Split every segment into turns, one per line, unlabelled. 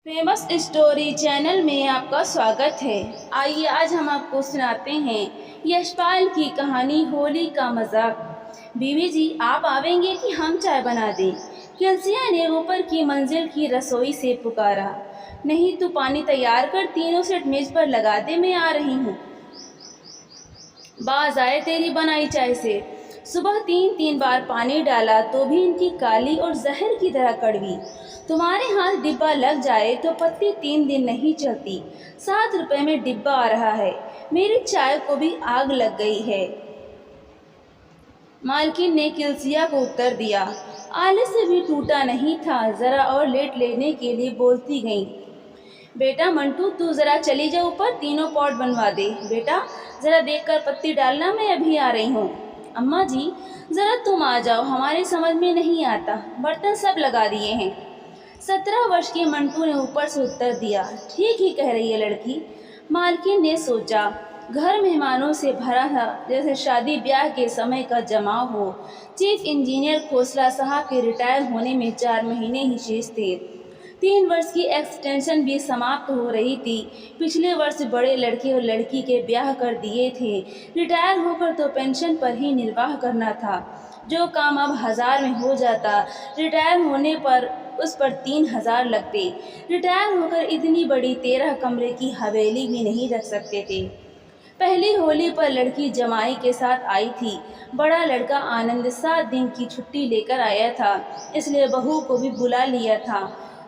Famous story channel में आपका स्वागत है। आइए आज हम आपको सुनाते हैं यशपाल की कहानी होली का मजाक। बीवी जी आप आवेंगे कि हम चाय बना दें? किलसिया ने ऊपर की मंजिल की रसोई से पुकारा। नहीं तो पानी तैयार कर तीनों सेट मेज पर लगा दे, मैं आ रही हूँ। बाज आए तेरी बनाई चाय से। सुबह 3-3 बार पानी डाला तो भी इनकी काली और जहर की तरह कड़वी। तुम्हारे हाथ डिब्बा लग जाए तो पत्ती 3 दिन नहीं चलती। 7 रुपए में डिब्बा आ रहा है। मेरी चाय को भी आग लग गई है। मालकिन ने किलसिया को उत्तर दिया। आलस से भी टूटा नहीं था, जरा और लेट लेने के लिए बोलती गई। बेटा मंटू तू जरा चली जा ऊपर, तीनों पॉट बनवा दे। बेटा जरा देखकर पत्ती डालना, मैं अभी आ रही हूँ। अम्मा जी जरा तुम आ जाओ, हमारे समझ में नहीं आता, बर्तन सब लगा दिए हैं। 17 वर्ष के मंटू ने ऊपर से उत्तर दिया। ठीक ही कह रही है लड़की। मालकिन ने सोचा, घर मेहमानों से भरा था जैसे शादी ब्याह के समय का जमाव हो। चीफ इंजीनियर खोसला साहब के रिटायर होने में 4 महीने ही शेष थे। 3 वर्ष की एक्सटेंशन भी समाप्त हो रही थी। पिछले वर्ष बड़े लड़के और लड़की के ब्याह कर दिए थे। रिटायर होकर तो पेंशन पर ही निर्वाह करना था। जो काम अब 1000 में हो जाता, रिटायर होने पर उस पर 3000 लगते। रिटायर होकर इतनी बड़ी 13 कमरे की हवेली भी नहीं रख सकते थे। पहली होली पर लड़की जमाई के साथ आई थी। बड़ा लड़का आनंद 7 दिन की छुट्टी लेकर आया था, इसलिए बहू को भी बुला लिया था।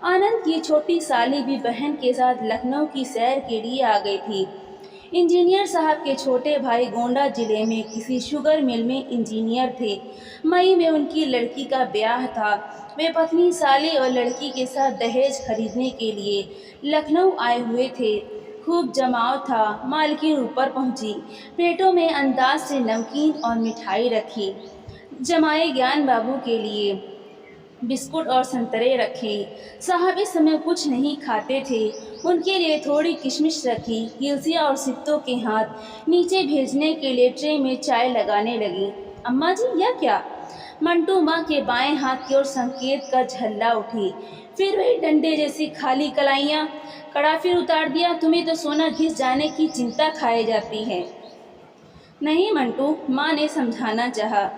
आनंद की छोटी साली भी बहन के साथ लखनऊ की सैर के लिए आ गई थी। इंजीनियर साहब के छोटे भाई गोंडा जिले में किसी शुगर मिल में इंजीनियर थे। मई में उनकी लड़की का ब्याह था। वे पत्नी, साली और लड़की के साथ दहेज खरीदने के लिए लखनऊ आए हुए थे। खूब जमाव था। मालकिन ऊपर पहुंची, प्लेटों में अंदाज से नमकीन और मिठाई रखी। जमाई ज्ञान बाबू के लिए बिस्कुट और संतरे रखे। साहब इस समय कुछ नहीं खाते थे, उनके लिए थोड़ी किशमिश रखी। किलसिया और सित्तों के हाथ नीचे भेजने के लिए ट्रे में चाय लगाने लगी। अम्मा जी यह क्या? मंटू माँ के बाएं हाथ की ओर संकेत का झल्ला उठी। फिर वही डंडे जैसी खाली कलाइयाँ। कड़ा फिर उतार दिया। तुम्हें तो सोना घिस जाने की चिंता खाए जाती है। नहीं मंटू, माँ ने समझाना चाहा।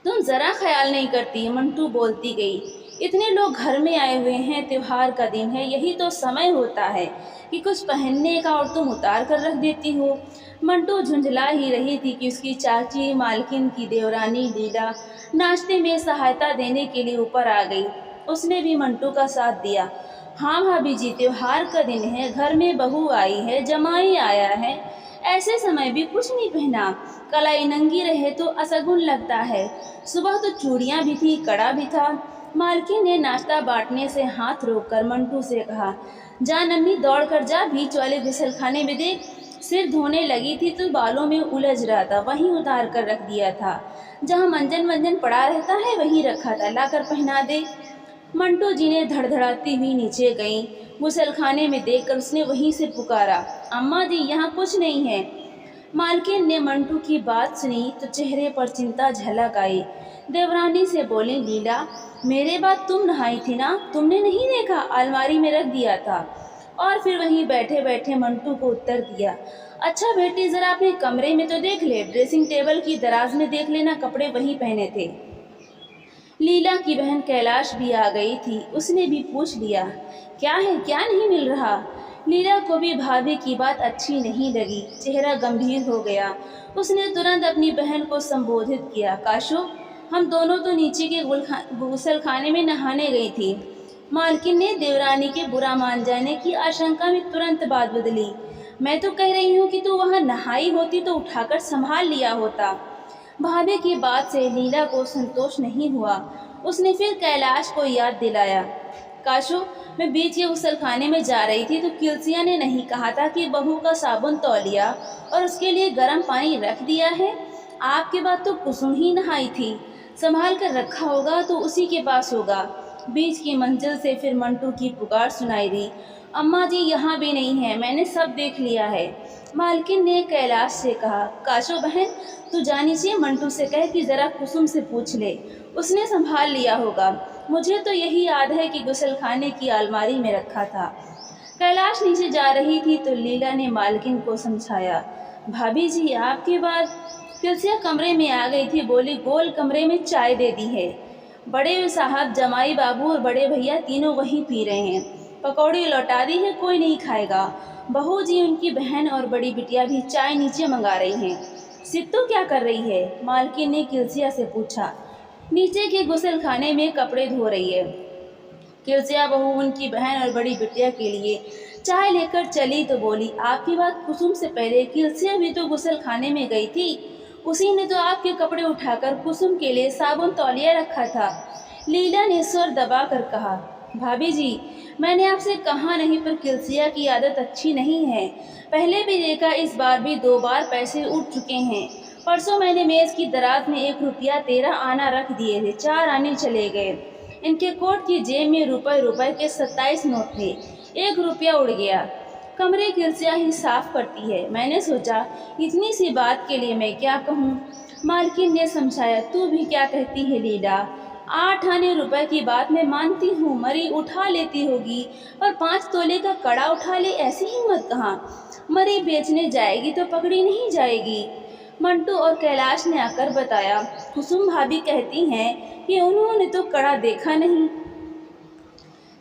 तुम जरा ख्याल नहीं करती, मंटू बोलती गई। इतने लोग घर में आए हुए हैं, त्योहार का दिन है, यही तो समय होता है कि कुछ पहनने का, और तुम उतार कर रख देती हो। मंटू झुंझला ही रही थी कि उसकी चाची, मालकिन की देवरानी लीला नाश्ते में सहायता देने के लिए ऊपर आ गई। उसने भी मंटू का साथ दिया। हाँ भाभी जी, त्योहार का दिन है, घर में बहू आई है, जमाई आया है, ऐसे समय भी कुछ नहीं पहना। कलाई नंगी रहे तो असगुन लगता है। सुबह तो चूड़ियाँ भी थी, कड़ा भी था। मालकिन ने नाश्ता बांटने से हाथ रोककर मंटू से कहा, जा नन्ही, दौड़ कर जा, बीच वाले गुसलखाने में देख। सिर धोने लगी थी तो बालों में उलझ रहा था, वहीं उतार कर रख दिया था। जहाँ मंजन मंजन पड़ा रहता है वहीं रखा था, लाकर पहना दे। मंटू जी ने धड़धड़ाती हुई नीचे गई। गुसलखाने में देखकर उसने वहीं से पुकारा, अम्मा जी यहाँ कुछ नहीं है। मालकिन ने मंटू की बात सुनी तो चेहरे पर चिंता झलक आई। देवरानी से बोली, लीला मेरे बाद तुम नहाई थी ना, तुमने नहीं देखा? अलमारी में रख दिया था। और फिर वहीं बैठे बैठे मंटू को उत्तर दिया, अच्छा बेटी जरा अपने कमरे में तो देख ले, ड्रेसिंग टेबल की दराज में देख लेना, कपड़े वहीं पहने थे। लीला की बहन कैलाश भी आ गई थी। उसने भी पूछ लिया, क्या है, क्या नहीं मिल रहा? लीला को भी भाभी की बात अच्छी नहीं लगी। चेहरा गंभीर हो गया। उसने तुरंत अपनी बहन को संबोधित किया, काशो हम दोनों तो नीचे के गुसलखाने में नहाने गई थी। मालकिन ने देवरानी के बुरा मान जाने की आशंका में तुरंत बात बदली, मैं तो कह रही हूँ कि तू वहाँ नहाई होती तो उठाकर संभाल लिया होता। भाभी की बात से लीला को संतोष नहीं हुआ। उसने फिर कैलाश को याद दिलाया, काशो मैं बीच के गुसलखाने में जा रही थी तो किलसिया ने नहीं कहा था कि बहू का साबुन तौलिया और उसके लिए गर्म पानी रख दिया है? आपके बाद तो कुसुम ही नहाई थी, संभाल कर रखा होगा तो उसी के पास होगा। बीच की मंजिल से फिर मंटू की पुकार सुनाई दी, अम्मा जी यहाँ भी नहीं है, मैंने सब देख लिया है। मालकिन ने कैलाश से कहा, काशो बहन तू जानी चाहिए, मंटू से कह कि जरा कुसुम से पूछ ले, उसने संभाल लिया होगा। मुझे तो यही याद है कि गुसलखाने की अलमारी में रखा था। कैलाश नीचे जा रही थी तो लीला ने मालकिन को समझाया। भाभी जी आपके बाद। किलसिया कमरे में आ गई थी, बोली गोल कमरे में चाय दे दी है। बड़े साहब, जमाई बाबू और बड़े भैया तीनों वहीं पी रहे हैं। पकौड़ी लौटा दी है, कोई नहीं खाएगा। बहू जी, उनकी बहन और बड़ी बिटिया भी चाय नीचे मंगा रही हैं। सित्तू क्या कर रही है? मालकिन ने किलसिया से पूछा। नीचे के गुसलखाने में कपड़े धो रही है। किलसिया बहू उनकी बहन और बड़ी बिटिया के लिए चाय लेकर चली तो बोली, आपकी बात कुसुम से पहले किलसिया भी तो गुसलखाने में गई थी। उसी ने तो आपके कपड़े उठाकर कुसुम के लिए साबुन तौलिया रखा था। लीला ने स्वर दबा कर कहा। भाभी जी, मैंने आपसे कहा नहीं, पर किलसिया की आदत अच्छी नहीं है। पहले भी देखा, इस बार भी 2 बार पैसे उठ चुके हैं। परसों मैंने मेज की दराज में 1 रुपया 13 आना रख दिए थे, 4 आने चले गए। इनके कोट की जेब में रुपए के 27 नोट थे, 1 रुपया उड़ गया। कमरे किलसिया ही साफ करती है। मैंने सोचा इतनी सी बात के लिए मैं क्या कहूँ। मालकिन ने समझाया। तू भी क्या कहती है लीला? 8 आने रुपए की बात मैं मानती हूँ, मरी उठा लेती होगी, पर 5 तोले का कड़ा उठा ले, ऐसी हिम्मत कहाँ? मरी बेचने जाएगी तो पकड़ी नहीं जाएगी। मंटू और कैलाश ने आकर बताया। कुसुम भाभी कहती हैं कि उन्होंने तो कड़ा देखा नहीं।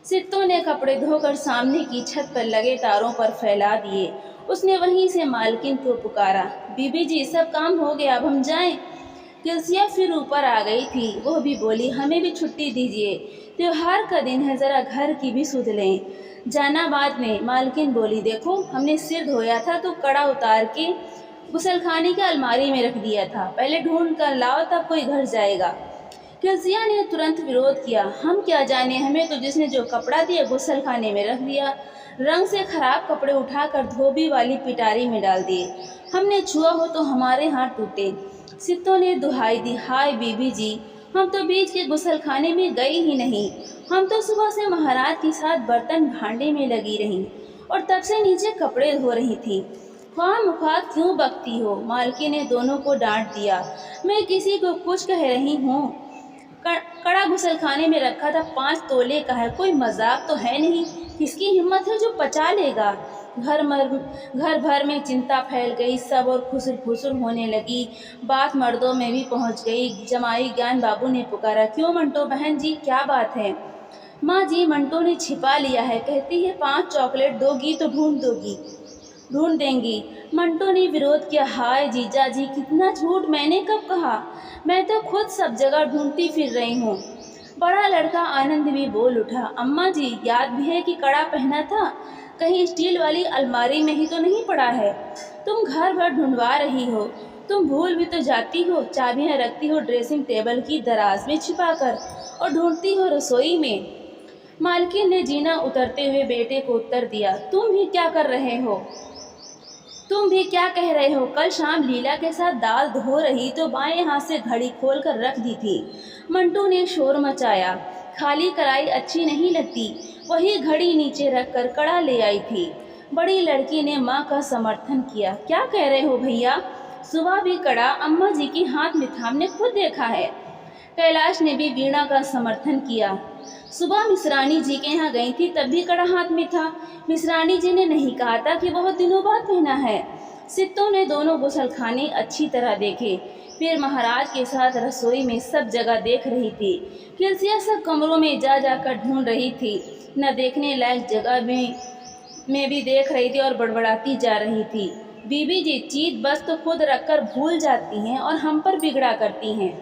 सित्तू ने कपड़े धोकर सामने की छत पर लगे तारों पर फैला दिए। उसने वहीं से मालकिन को पुकारा। बीबी जी, सब काम हो गया, अब हम जाएं? किलसिया फिर ऊपर आ गई थी। वह भी बोली, हमें भी छुट्टी दीजिए, त्योहार का दिन है, ज़रा घर की भी सुध लें। जाना बाद में। मालकिन बोली, देखो हमने सिर धोया था तो कड़ा उतार के गुसलखाने की अलमारी में रख दिया था, पहले ढूंढ कर लाओ तब कोई घर जाएगा। किलसिया ने तुरंत विरोध किया। हम क्या जाने, हमें तो जिसने जो कपड़ा दिया गुसलखाने में रख दिया। रंग से खराब कपड़े उठाकर धोबी वाली पिटारी में डाल दिए। हमने छुआ हो तो हमारे हाथ टूटे। सित्तू ने दुहाई दी। हाय बीबी जी, हम तो बीच के गुसलखाने में गए ही नहीं। हम तो सुबह से महाराज के साथ बर्तन भांडे में लगी रही और तब से नीचे कपड़े धो रही थी। ख्वाह क्यों बकती हो? मालकिन ने दोनों को डांट दिया। मैं किसी को कुछ कह रही हूँ? कड़ा गुसलखाने में रखा था, 5 तोले का है, कोई मजाक तो है नहीं। किसकी हिम्मत है जो पचा लेगा? घर भर में चिंता फैल गई, सब और खुसर फुसर होने लगी। बात मर्दों में भी पहुंच गई। जमाई ज्ञान बाबू ने पुकारा। क्यों मंटो बहन जी, क्या बात है? माँ जी, मंटो ने छिपा लिया है, कहती है 5 चॉकलेट दोगी तो ढूंढ देंगी। मंटो ने विरोध किया। हाय जीजा जी, कितना झूठ, मैंने कब कहा? मैं तो खुद सब जगह ढूंढती फिर रही हूँ। बड़ा लड़का आनंद भी बोल उठा। अम्मा जी, याद भी है कि कड़ा पहना था, कहीं स्टील वाली अलमारी में ही तो नहीं पड़ा है? तुम घर भर ढूंढवा रही हो, तुम भूल भी तो जाती हो। चाबियाँ रखती हो ड्रेसिंग टेबल की दराज में छिपाकर और ढूंढती हो रसोई में। मालकिन ने जीना उतरते हुए बेटे को उत्तर दिया। तुम भी क्या कर रहे हो? तुम भी क्या कह रहे हो? कल शाम लीला के साथ दाल धो रही तो बाएं हाथ से घड़ी खोल कर रख दी थी। मंटू ने शोर मचाया। खाली कलाई अच्छी नहीं लगती, वही घड़ी नीचे रख कर कड़ा ले आई थी। बड़ी लड़की ने माँ का समर्थन किया। क्या कह रहे हो भैया? सुबह भी कड़ा अम्मा जी की हाथ में था, हमने खुद देखा है। कैलाश ने भी वीणा का समर्थन किया। सुबह मिश्रानी जी के यहाँ गई थी, तब भी कड़ा हाथ में था। मिश्रानी जी ने नहीं कहा था कि बहुत दिनों बाद पहना है। सित्तू ने दोनों गुसलखाने अच्छी तरह देखे, फिर महाराज के साथ रसोई में सब जगह देख रही थी। किलसिया सब कमरों में जा जाकर ढूंढ रही थी, न देखने लायक जगह में भी देख रही थी और बड़बड़ाती जा रही थी। बीबी जी, चीज बस तो खुद रखकर भूल जाती हैं और हम पर बिगड़ा करती हैं।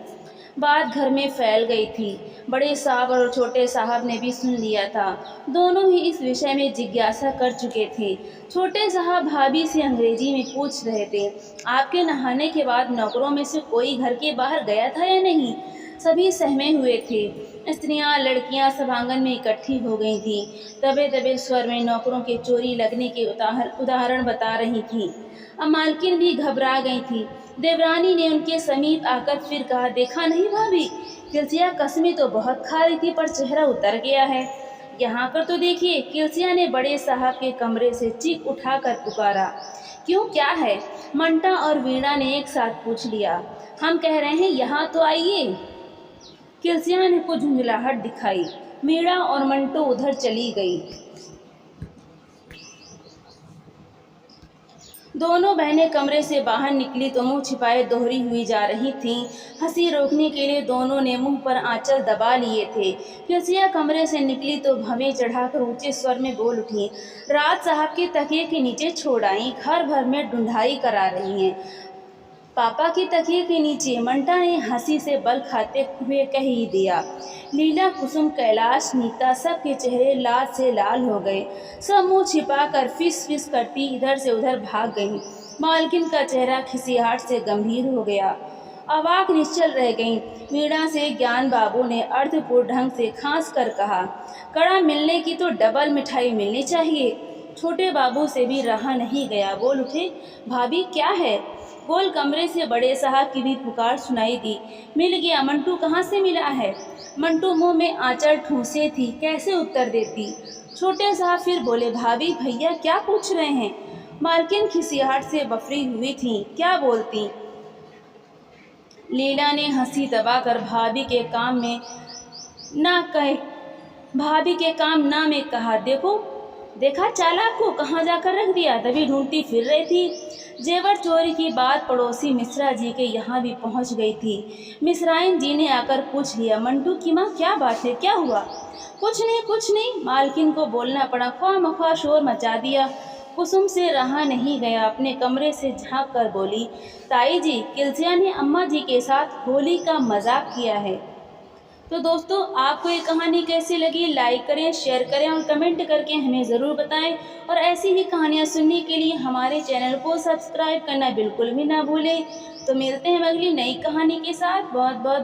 बात घर में फैल गई थी। बड़े साहब और छोटे साहब ने भी सुन लिया था। दोनों ही इस विषय में जिज्ञासा कर चुके थे। छोटे साहब भाभी से अंग्रेजी में पूछ रहे थे, आपके नहाने के बाद नौकरों में से कोई घर के बाहर गया था या नहीं? सभी सहमे हुए थे। स्त्रियां लड़कियां सभांगन में इकट्ठी हो गई थीं। दबे दबे स्वर में नौकरों के चोरी लगने के उदाहरण बता रही थीं। अब मालकिन भी घबरा गई थी। देवरानी ने उनके समीप आकर फिर कहा, देखा नहीं भाभी, किलसिया कसमें तो बहुत खा रही थी पर चेहरा उतर गया है। यहाँ पर तो देखिए। किलसिया ने बड़े साहब के कमरे से चीख उठाकर पुकारा। क्यों, क्या है? मंटा और वीणा ने एक साथ पूछ लिया। हम कह रहे हैं यहाँ तो आइए। किलसिया ने कुछ झुंझलाहट दिखाई। मीरा और मंटो उधर चली गई। दोनों बहनें कमरे से बाहर निकली तो मुंह छिपाए दोहरी हुई जा रही थीं। हंसी रोकने के लिए दोनों ने मुंह पर आंचल दबा लिए थे। किलसिया कमरे से निकली तो भवें चढ़ाकर ऊंचे स्वर में बोल उठी, राज साहब के तकिए के नीचे छोड़ आई, घर भर में ढूंढाई करा रही हैं। पापा के तकिए के नीचे, मंटा ने हंसी से बल खाते हुए कह ही दिया। लीला, कुसुम, कैलाश, नीता सबके चेहरे लाल से लाल हो गए। सब मुंह छिपाकर फिस फिस करती इधर से उधर भाग गईं। मालकिन का चेहरा खिसियाहट से गंभीर हो गया। अवाक निश्चल रह गईं। मीणा से ज्ञान बाबू ने अर्थपूर्ण ढंग से खांस कर कहा, कड़ा मिलने की तो डबल मिठाई मिलनी चाहिए। छोटे बाबू से भी रहा नहीं गया, बोल उठे, भाभी क्या है? गोल कमरे से बड़े साहब की भी पुकार सुनाई दी, मिल गया। मंटू कहाँ से मिला है? मंटू मुंह में आंचल ठूंसे थी, कैसे उत्तर देती। छोटे साहब फिर बोले, भाभी भैया क्या पूछ रहे हैं? मालकिन खिसियाहट से बफरी हुई थी, क्या बोलती। लीला ने हंसी दबाकर भाभी के काम ना में कहा, देखा चालाक को कहाँ जाकर रख दिया, तभी ढूंढती फिर रही थी। जेवर चोरी की बात पड़ोसी मिश्रा जी के यहाँ भी पहुँच गई थी। मिश्राइन जी ने आकर पूछ लिया, मंटू की माँ क्या बात है, क्या हुआ? कुछ नहीं। मालकिन को बोलना पड़ा, ख्वामख्वाह शोर मचा दिया। कुसुम से रहा नहीं गया, अपने कमरे से झांक कर बोली, ताई जी, किलसिया ने अम्मा जी के साथ होली का मजाक किया है। तो दोस्तों, आपको ये कहानी कैसी लगी? लाइक करें, शेयर करें और कमेंट करके हमें ज़रूर बताएं। और ऐसी ही कहानियाँ सुनने के लिए हमारे चैनल को सब्सक्राइब करना बिल्कुल भी ना भूलें। तो मिलते हैं अगली नई कहानी के साथ। बहुत बहुत